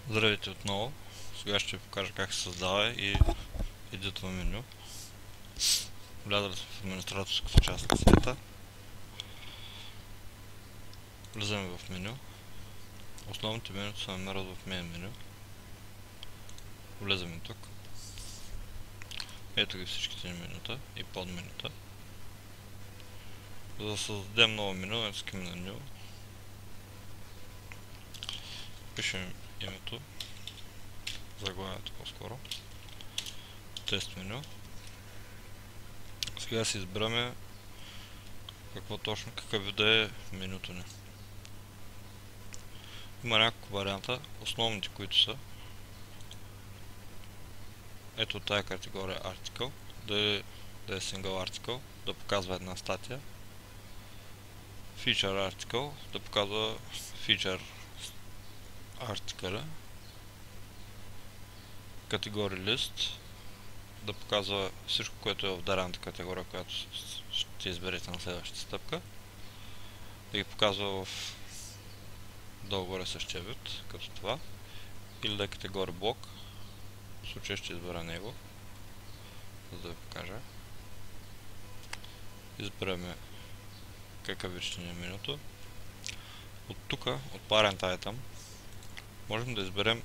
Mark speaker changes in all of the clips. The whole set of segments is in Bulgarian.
Speaker 1: Здравейте отново. Сега ще ви покажа как се създава и едитва меню. Влязали сме в администраторската част на сайта. Влизаме в меню. Основните менюта се намират в Main меню. Влизаме тук. Ето ги всичките ни менюта и подменюта. За да създадем ново меню, натискаме на New. Пишем името, заглавието по-скоро. Тест меню. Сега си избираме какъв вид е менюто ни. Има няколко варианта. Основните, които са ето тая категория Article, да е Single Article, да показва една статия. Feature Article, да показва Feature Article. Category List, да показва всичко, което е в дадената категория, която ще изберете на следващата стъпка. Да ги показва в долу-горе същия вид, като това. Или да е категория блок. В случая ще избера него, за да ви покажа. Изберем какъв вид ще ни е менюто. От тук, от Parent Item, можем да изберем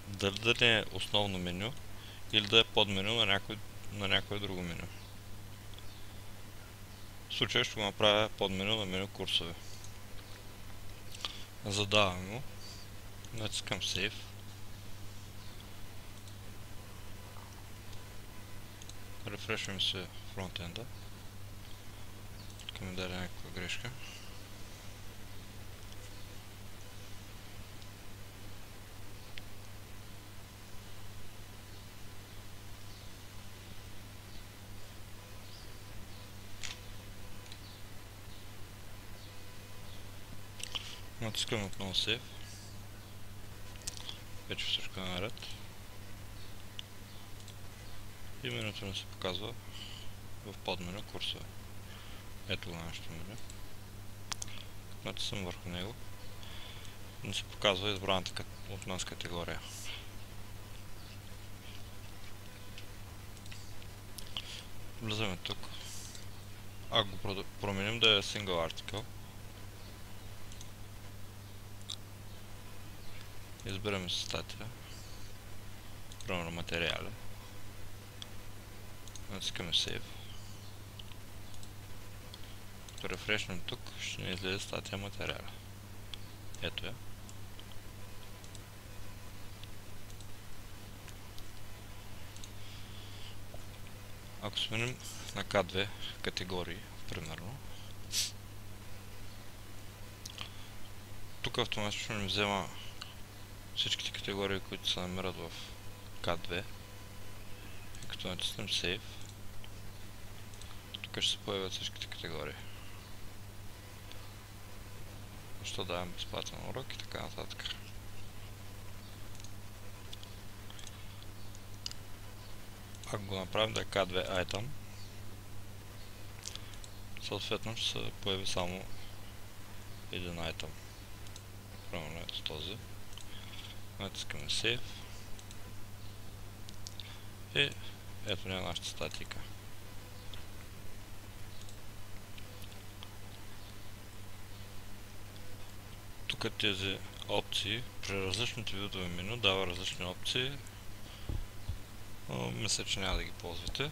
Speaker 1: дали да не е основно меню или да е подменю на някое друго меню. В случая ще го направя подменю на меню курсове. Задаваме му, натискам Save. Рефрешваме се фронтенда. Тук ми даде някаква грешка. Натискам отново Save. Вече всичко е наред. И менюто ни се показва в подменю курсове. Ето го нашето меню. Натискам върху него. Ни се показва избраната от нас категория. Влизаме тук. Ако го променим да е Single Article, изберем статия, примерно материали, натискаме Save. Като рефрешнем тук, ще ни излезе статия материали. Ето я. Ако сменим на K2 категории, примерно, тук автоматично ни взема всичките категории, които се намират в K2. И като натиснем Save, тук ще се появят всичките категории. Защо давам безплатен урок и така нататък. Ако го направим да е K2 Item, съответно ще се появи само един item. Примерно ето този. Натискаме Save. И ето ни е нашата статика. Тук тези опции, при различните видове меню дава различни опции. Но мисля, че няма да ги ползвате.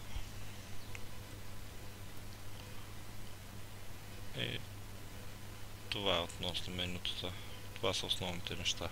Speaker 1: И това е относно менютата. Това са основните неща.